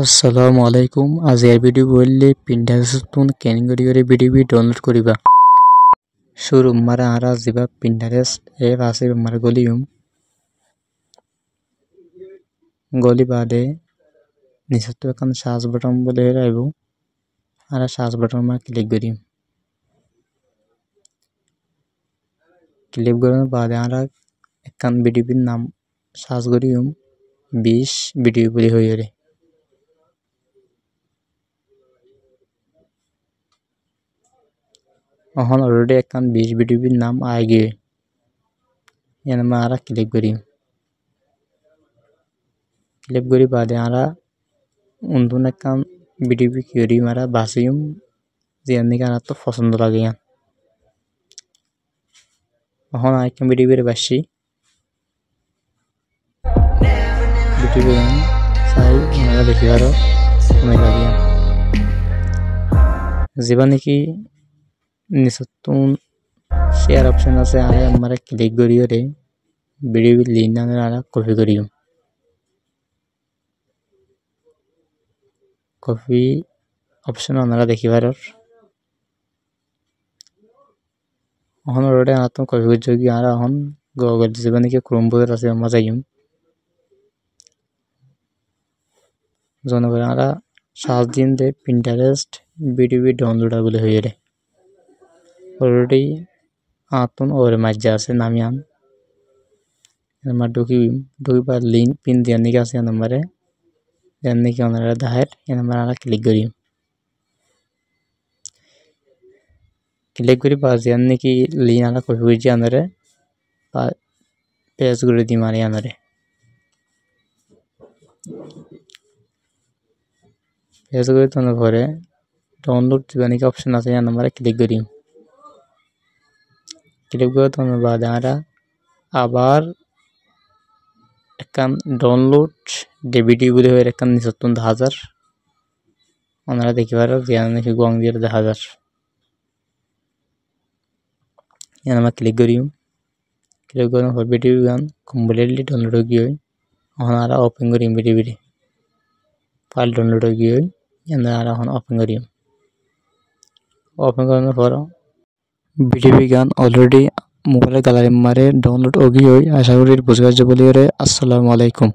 আসসালামু আলাইকুম। আজি এই ভিডিও বললে পিন্টারেস্টন ক্যানগরিয়রে ভিডিও ডাউনলোড করিবা। শুরু মারা আরা জিবা পিন্টারেস্ট এপ আছে মারা গলি বাদে নিচে এখন সার্চ বাটন বলে আইব আর সার্চ বাটন মা ক্লিক করিম। ক্লিক করার বাদে আরা এখন ভিডিওর নাম সার্চ করিম 20 ভিডিও বলে হইরে। এখন অলরেডি এখন 20 ভিডিওর নাম আই গে এনে মা আরা ক্লিক করিম। ক্লিক করি বাদে আরা উন্দুন এখন ভিডিও কিরি মারা বাসিম যে নিকে আরা তো পছন্দ লাগে। এখন আইকন ভিডিও বাসি ভিডিও চাই ওনারা দেখিবার সময় লাগে। যেবা নাকি নিচতন শেয়ার অপশন আছে আরে আমরা ক্লিক করিরে ভিডিও লিংক আরা কপি করিম। কপি অপশন ওনারা দেখিবার এখন অলরেডি আরা কপি করছি কি আরা এখন গুগল যেবা নাকি ক্রোম ব্রাউজার আছে আমরা যাইম। জনগণ আরা সার্চ দিন দে Pinterest video downloadable হইরে। Already Atan ওর মাঝে আছে নামিয়ান আমার ঢুকিবা লিংক পিন দেওয়ার নিকে আছে নম্বরে দেওয়ার নিকে ওনারা দাহের এ নম্বর আরা ক্লিক করি। ক্লিক করি পাস দেওয়ার নিকি লিংক আরা কপি করছি আনারে পেজ করে দিই মারি আনারে পেজ করে তোনার পরে ডাউনলোড দিবা নিকে অপশন আছে এ নম্বরে ক্লিক করি। ক্লিক করে তোনার বাদে আরা আবার এখন ডাউনলোড ডিভিডি বলে হয়ে এখন নিচতন 10,000 ওনারা দেখিবার জ্ঞান নাকি গং দিয়ে 10,000 এখানে আমরা ক্লিক করিম। ক্লিক করার পর ভিডিও গান কমপ্লিটলি ডাউনলোড হয়ে গিয়ে ওনারা ওপেন করিম ভিডিও ফাইল ডাউনলোড হয়ে গিয়ে এনারা এখন ওপেন করিম। ওপেন করার পর ভিডিও গান অলরেডি মোবাইলে গ্যালারি মারে ডাউনলোড হয়ে গিয়ে আশা করি বুঝতে পারছো বলিয়ে। আসসালামু আলাইকুম।